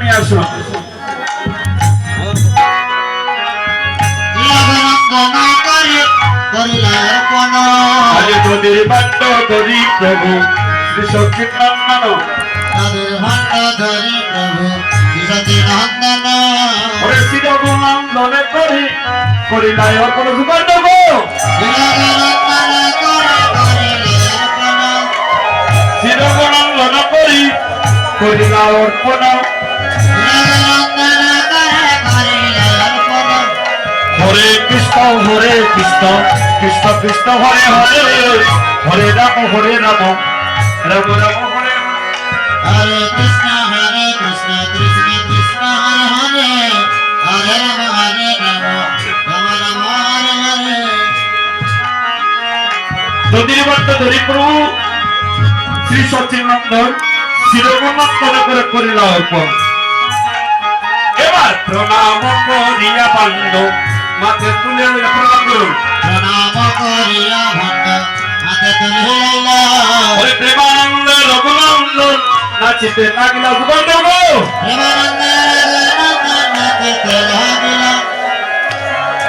নিয়ে আসো আজ তোদের বাট্ট ধরি প্রভু শ্রী সচিনন্দন ওরে শিরগুনন্দনে করি করিলাই অর্পণ সুবর্ণ গো শিরগুনন্দন করি করিলাই অর্পণ হরে কৃষ্ণ কৃষ্ণ কৃষ্ণ হরে হরে হরে রাম রাম রাম রাম হরে হরে কৃষ্ণ কৃষ্ণ কৃষ্ণ হরে হরে হরে রাম রাম রাম হরে হরে নদীর বাট্ট ধরি প্রভু শ্রী সচিনন্দন শিরগুনন্দন করে করিলা অর্পণ এবার প্রণাম করিয়া বান্ড মাথে তুলে প্রণাম করুন প্রণাম করিয়া ভক্ত হাতে তুলে লইলা ওরে প্রেমানন্দে রঘুনন্দন নাচিতে লাগিলা সুবর্ণ গো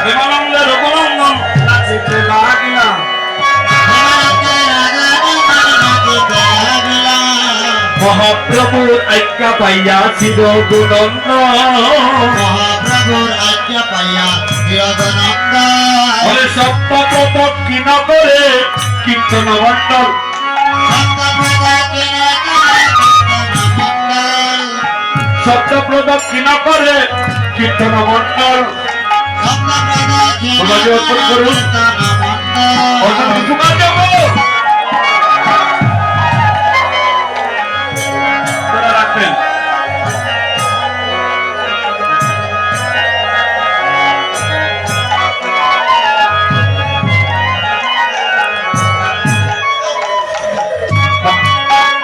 প্রেমানন্দে রঘুনন্দন নাচিতে লাগিলা মহাপ্রভুর আজ্ঞা পাইয়া চিরগুণন্দ মহাপ্রভুর আজ্ঞা পাইয়া চিরগুণন্দ ওরে সপ্ত প্রদক্ষিণ করে কীর্তন মণ্ডল সপ্ত প্রদক্ষিণ করে কীর্তন মণ্ডল রাখবেন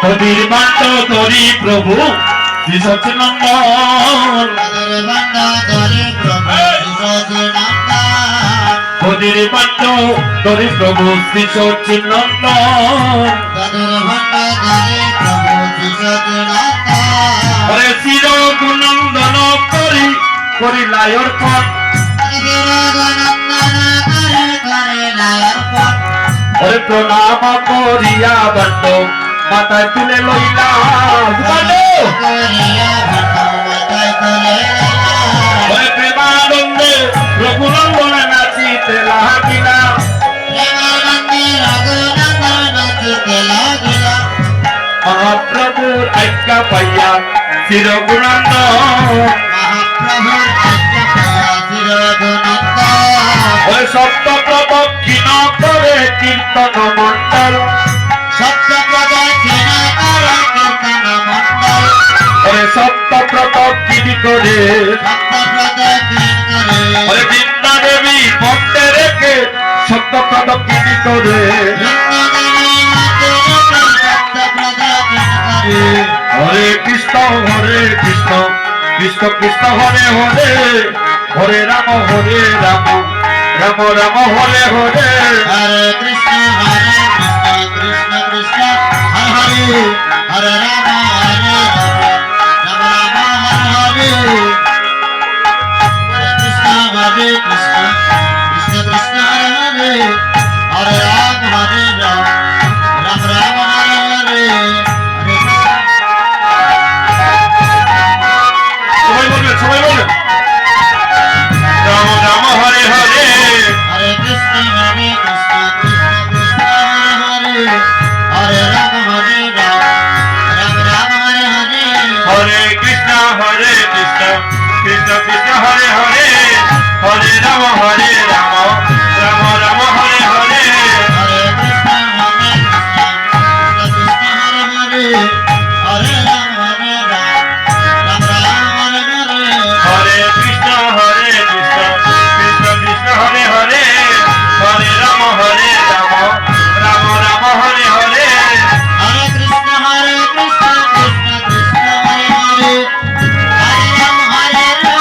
নদীর বাট্ট ধরি প্রভু শ্রী সচিনন্দন নদীর বাট্ট ধরি প্রভু শ্রী সচিনন্দন হরে চিরগুনন্দন করি করিলাই অর্পণ হরে প্রণাম করিয়া বাট্ট মাথায় তুলে লইলা হরে প্রেমানন্দে রঘুনন্দনে নাচিতে লাগিলা মহাপ্রভুর আজ্ঞা পাইয়া চিরগুণানন্দ ওই সপ্ত প্রদক্ষিণ করে কীর্তন মণ্ডল ওই সপ্ত প্রদক্ষিণ করে ওই বৃন্দা দেবী মধ্যে রেখে সপ্ত প্রদক্ষিণ করে হরে কৃষ্ণ কৃষ্ণ কৃষ্ণ হরে হরে হরে রাম রাম রাম হরে হরে হরে কৃষ্ণ কৃষ্ণ কৃষ্ণ হরে হরে রাম রাম রাম হরে হরে কৃষ্ণ কৃষ্ণ কৃষ্ণ হরে হরে রাম রাম রাম হরে হরে সবাই বলবেন রাম রাম হরে হরে হরে কৃষ্ণ কৃষ্ণ কৃষ্ণ হরে হরে রাম রাম রাম হরে হরে হরে কৃষ্ণ কৃষ্ণ কৃষ্ণ হরে হরে হরে রাম রাম রাম হরে হরে হরে কৃষ্ণ কৃষ্ণ হরে হরে রাম রাম রাম হরে হরে হরে কৃষ্ণ কৃষ্ণ কৃষ্ণ হরে হরে হরে রাম রাম রাম হরে হরে হরে কৃষ্ণ কৃষ্ণ কৃষ্ণ হরে হরে হরে রাম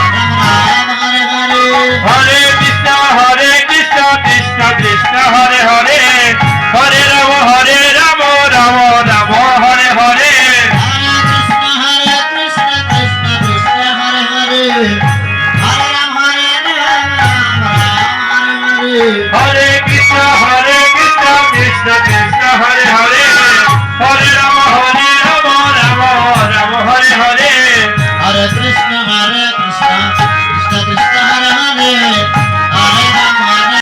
রাম রাম হরে হরে হরে কৃষ্ণ হরে কৃষ্ণ কৃষ্ণ কৃষ্ণ হরে হরে হরে রাম হরে